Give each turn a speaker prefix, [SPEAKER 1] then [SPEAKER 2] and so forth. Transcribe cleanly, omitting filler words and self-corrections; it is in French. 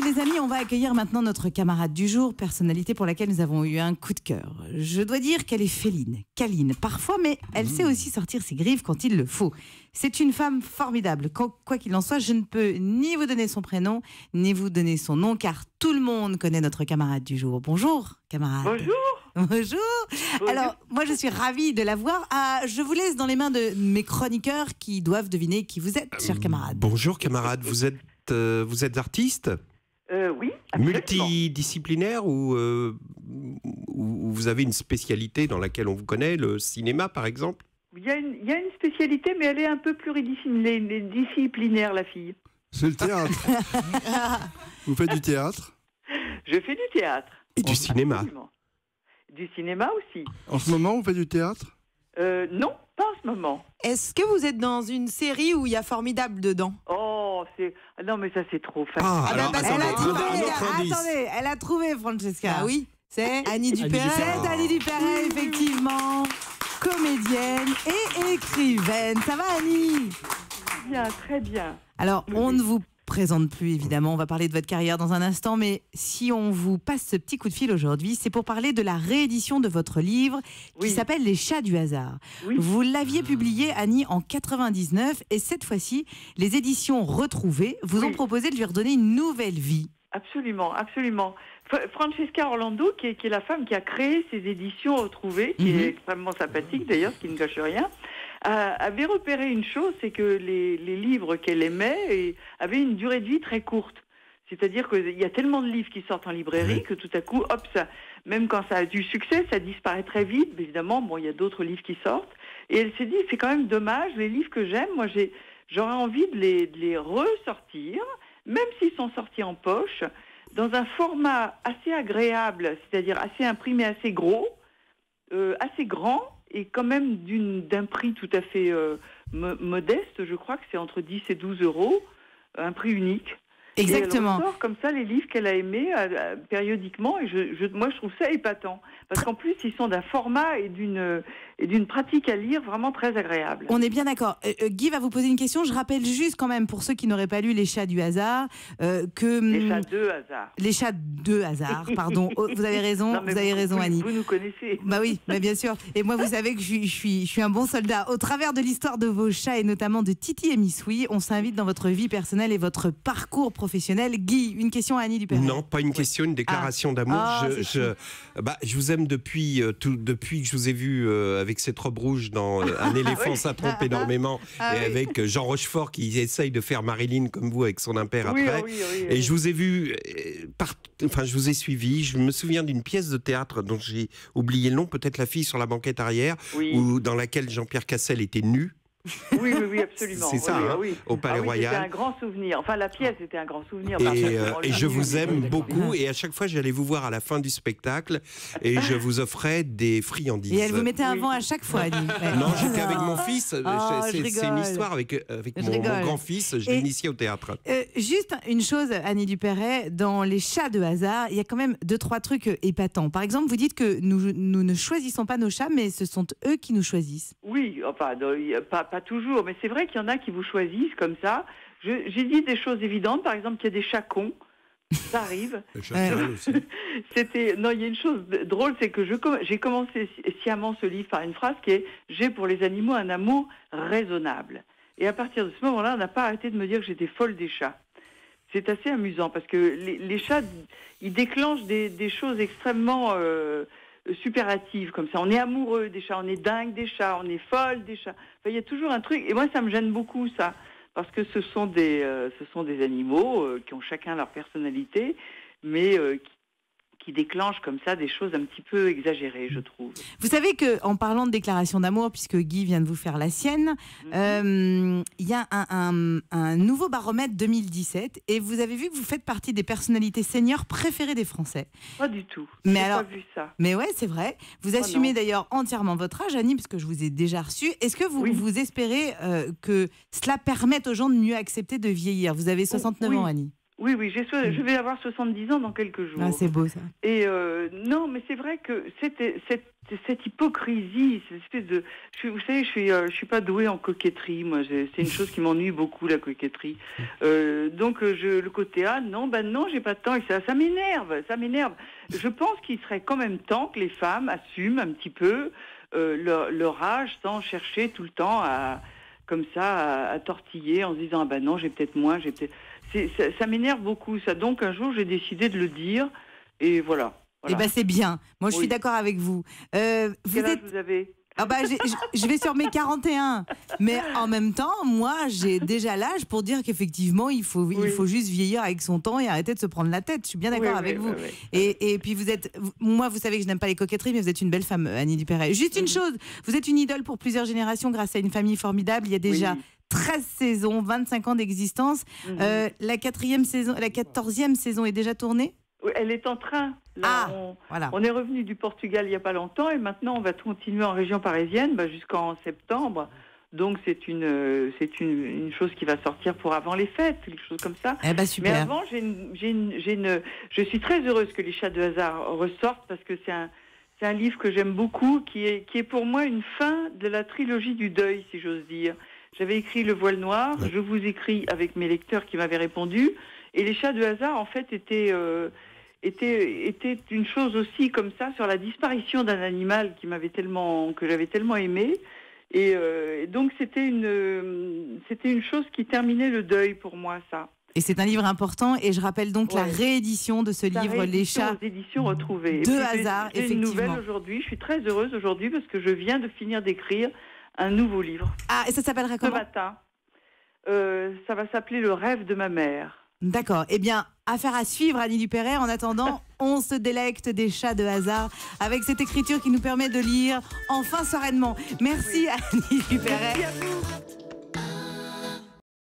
[SPEAKER 1] les amis, on va accueillir maintenant notre camarade du jour, personnalité pour laquelle nous avons eu un coup de cœur. Je dois dire qu'elle est féline, câline parfois, mais elle sait aussi sortir ses griffes quand il le faut. C'est une femme formidable. Quoi qu'il en soit, je ne peux ni vous donner son prénom, ni vous donner son nom, car tout le monde connaît notre camarade du jour. Bonjour, camarade.
[SPEAKER 2] Bonjour.
[SPEAKER 1] Bonjour. Alors, moi, je suis ravie de la voir. Je vous laisse dans les mains de mes chroniqueurs qui doivent deviner qui vous êtes, cher camarade.
[SPEAKER 3] Bonjour, camarade. Vous êtes artiste ?
[SPEAKER 2] Oui, absolument.
[SPEAKER 3] Multidisciplinaire ou vous avez une spécialité dans laquelle on vous connaît, le cinéma, par exemple ?
[SPEAKER 2] Il y a une spécialité, mais elle est un peu pluridisciplinaire, la fille.
[SPEAKER 4] C'est le théâtre. Vous faites du théâtre ?
[SPEAKER 2] Je fais du théâtre.
[SPEAKER 3] Et du cinéma.
[SPEAKER 2] Absolument. Du cinéma aussi.
[SPEAKER 4] En ce moment, vous faites du théâtre ?
[SPEAKER 2] Non, pas en ce moment.
[SPEAKER 5] Est-ce que vous êtes dans une série où il y a Formidable dedans ?
[SPEAKER 2] Oh, non, mais ça, c'est trop facile.
[SPEAKER 1] Attendez, elle a trouvé, Francesca.
[SPEAKER 5] Ah oui, c'est Annie Dupéret.
[SPEAKER 1] C'est Annie Dupéret, effectivement. Comédienne et écrivaine. Ça va, Annie ?
[SPEAKER 2] Bien, très bien.
[SPEAKER 1] Alors, on ne vous présente plus, évidemment. On va parler de votre carrière dans un instant. Mais si on vous passe ce petit coup de fil aujourd'hui, c'est pour parler de la réédition de votre livre qui s'appelle Les Chats du hasard.
[SPEAKER 2] Oui.
[SPEAKER 1] Vous l'aviez publié, Annie, en 99. Et cette fois-ci, les éditions Retrouvées vous ont proposé de lui redonner une nouvelle vie.
[SPEAKER 2] Absolument, absolument. Francesca Orlando, qui est la femme qui a créé ces éditions Retrouvées, qui est extrêmement sympathique d'ailleurs, ce qui ne gâche rien, avait repéré une chose, c'est que les livres qu'elle aimait avaient une durée de vie très courte. C'est-à-dire qu'il y a tellement de livres qui sortent en librairie que tout à coup, hop, même quand ça a du succès, ça disparaît très vite. Évidemment, il y a d'autres livres qui sortent. Et elle s'est dit, c'est quand même dommage, les livres que j'aime, moi j'aurais envie de les ressortir, même s'ils sont sortis en poche, dans un format assez agréable, c'est-à-dire assez imprimé, assez gros, assez grand, et quand même d'un prix tout à fait modeste. Je crois que c'est entre 10 et 12 euros, un prix unique.
[SPEAKER 1] Exactement.
[SPEAKER 2] Et elle ressort comme ça les livres qu'elle a aimés périodiquement, et moi je trouve ça épatant. Parce qu'en plus, ils sont d'un format et d'une pratique à lire vraiment très agréable.
[SPEAKER 1] On est bien d'accord. Guy va vous poser une question. Je rappelle juste quand même, pour ceux qui n'auraient pas lu Les Chats du hasard, que...
[SPEAKER 2] Les Chats de hasard.
[SPEAKER 1] Les Chats de hasard, pardon. Vous avez raison, vous avez raison, Annie.
[SPEAKER 2] Vous nous connaissez.
[SPEAKER 1] Bah oui, mais bien sûr. Et moi, vous savez que je suis un bon soldat. Au travers de l'histoire de vos chats, et notamment de Titi et Missoui, on s'invite dans votre vie personnelle et votre parcours professionnel. Guy, une question à Annie Dupéret.
[SPEAKER 3] Non, pas une question, une déclaration d'amour. Je vous aime depuis que je vous ai vu avec cette robe rouge dans Un éléphant, ça trompe énormément, et avec Jean Rochefort qui essaye de faire Marilyn comme vous avec son impère après. Et je vous ai vu, je vous ai suivi. Je me souviens d'une pièce de théâtre dont j'ai oublié le nom, peut-être La fille sur la banquette arrière, dans laquelle Jean-Pierre Cassel était nu.
[SPEAKER 2] Oui, absolument.
[SPEAKER 3] C'est ça, au Palais Royal.
[SPEAKER 2] C'était un grand souvenir. Enfin, la pièce était un grand souvenir.
[SPEAKER 3] Et je vous aime beaucoup. Et à chaque fois, j'allais vous voir à la fin du spectacle et je vous offrais des friandises.
[SPEAKER 1] Et elle vous mettait un vent à chaque fois, Annie.
[SPEAKER 3] Non, j'étais avec mon fils. C'est une histoire avec mon grand-fils. Je l'ai initié au théâtre.
[SPEAKER 1] Juste une chose, Annie Dupéret, dans Les Chats de hasard, il y a quand même 2-3 trucs épatants. Par exemple, vous dites que nous ne choisissons pas nos chats, mais ce sont eux qui nous choisissent.
[SPEAKER 2] Oui, enfin, pas toujours, mais c'est vrai qu'il y en a qui vous choisissent comme ça. J'ai dit des choses évidentes, par exemple qu'il y a des chats cons, ça arrive.
[SPEAKER 4] Aussi.
[SPEAKER 2] Il y a une chose drôle, c'est que j'ai commencé sciemment ce livre par une phrase qui est « J'ai pour les animaux un amour raisonnable ». Et à partir de ce moment-là, on n'a pas arrêté de me dire que j'étais folle des chats. C'est assez amusant parce que les chats, ils déclenchent des choses extrêmement... superlative comme ça, on est amoureux des chats, on est dingue des chats, on est folle des chats. Enfin, il y a toujours un truc, et moi ça me gêne beaucoup ça, parce que ce sont des animaux qui ont chacun leur personnalité, mais qui déclenchent comme ça des choses un petit peu exagérées, je trouve.
[SPEAKER 1] Vous savez qu'en parlant de déclaration d'amour, puisque Guy vient de vous faire la sienne, il y a un nouveau baromètre 2017, et vous avez vu que vous faites partie des personnalités seniors préférées des Français.
[SPEAKER 2] Pas du tout.
[SPEAKER 1] Mais
[SPEAKER 2] j'ai
[SPEAKER 1] alors,
[SPEAKER 2] pas vu ça.
[SPEAKER 1] Mais ouais, c'est vrai. Vous assumez d'ailleurs entièrement votre âge, Annie, parce que je vous ai déjà reçu. Est-ce que vous espérez que cela permette aux gens de mieux accepter de vieillir ? Vous avez 69 ans, Annie.
[SPEAKER 2] Oui, je vais avoir 70 ans dans quelques jours.
[SPEAKER 1] Ah, c'est beau ça.
[SPEAKER 2] Et non, mais c'est vrai que cette hypocrisie, cette espèce de... vous savez, je suis pas douée en coquetterie, moi. C'est une chose qui m'ennuie beaucoup, la coquetterie. Donc, le côté non, j'ai pas de temps. Et ça m'énerve. Je pense qu'il serait quand même temps que les femmes assument un petit peu leur âge sans chercher tout le temps à tortiller en se disant non, j'ai peut-être moins, ça m'énerve beaucoup ça. Donc un jour j'ai décidé de le dire et voilà.
[SPEAKER 1] Eh ben c'est bien. Moi je suis d'accord avec vous.
[SPEAKER 2] Quel âge vous avez?
[SPEAKER 1] Je vais sur mes 41. Mais en même temps, moi, j'ai déjà l'âge pour dire qu'effectivement, il faut juste vieillir avec son temps et arrêter de se prendre la tête. Je suis bien d'accord avec vous. Et puis, moi, vous savez que je n'aime pas les coquetteries, mais vous êtes une belle femme, Annie Dupéret. Juste une chose, vous êtes une idole pour plusieurs générations grâce à une famille formidable. Il y a déjà 13 saisons, 25 ans d'existence. La 14e saison est déjà tournée?
[SPEAKER 2] Elle est en train. Là, on est revenu du Portugal il n'y a pas longtemps et maintenant on va continuer en région parisienne jusqu'en septembre. Donc c'est une chose qui va sortir pour avant les fêtes, quelque chose comme ça.
[SPEAKER 1] Super.
[SPEAKER 2] Mais avant, je suis très heureuse que Les Chats de hasard ressortent parce que c'est un livre que j'aime beaucoup, qui est pour moi une fin de la trilogie du deuil, si j'ose dire. J'avais écrit Le Voile Noir, je vous écris avec mes lecteurs qui m'avaient répondu, et Les Chats de hasard en fait était une chose aussi comme ça sur la disparition d'un animal que j'avais tellement aimé, et donc c'était une chose qui terminait le deuil pour moi, ça.
[SPEAKER 1] Et c'est un livre important, et je rappelle donc la réédition de ce livre, Les Chats
[SPEAKER 2] d'édition retrouvée
[SPEAKER 1] de hasard.
[SPEAKER 2] J'ai une nouvelle aujourd'hui, je suis très heureuse aujourd'hui parce que je viens de finir d'écrire un nouveau livre.
[SPEAKER 1] Et ça s'appellera comment?
[SPEAKER 2] Ce matin. Ça va s'appeler Le rêve de ma mère.
[SPEAKER 1] D'accord. Eh bien, affaire à suivre, Annie Dupéret. En attendant, on se délecte des Chats de hasard avec cette écriture qui nous permet de lire enfin sereinement. Merci, Annie Dupéret.
[SPEAKER 2] Merci à vous.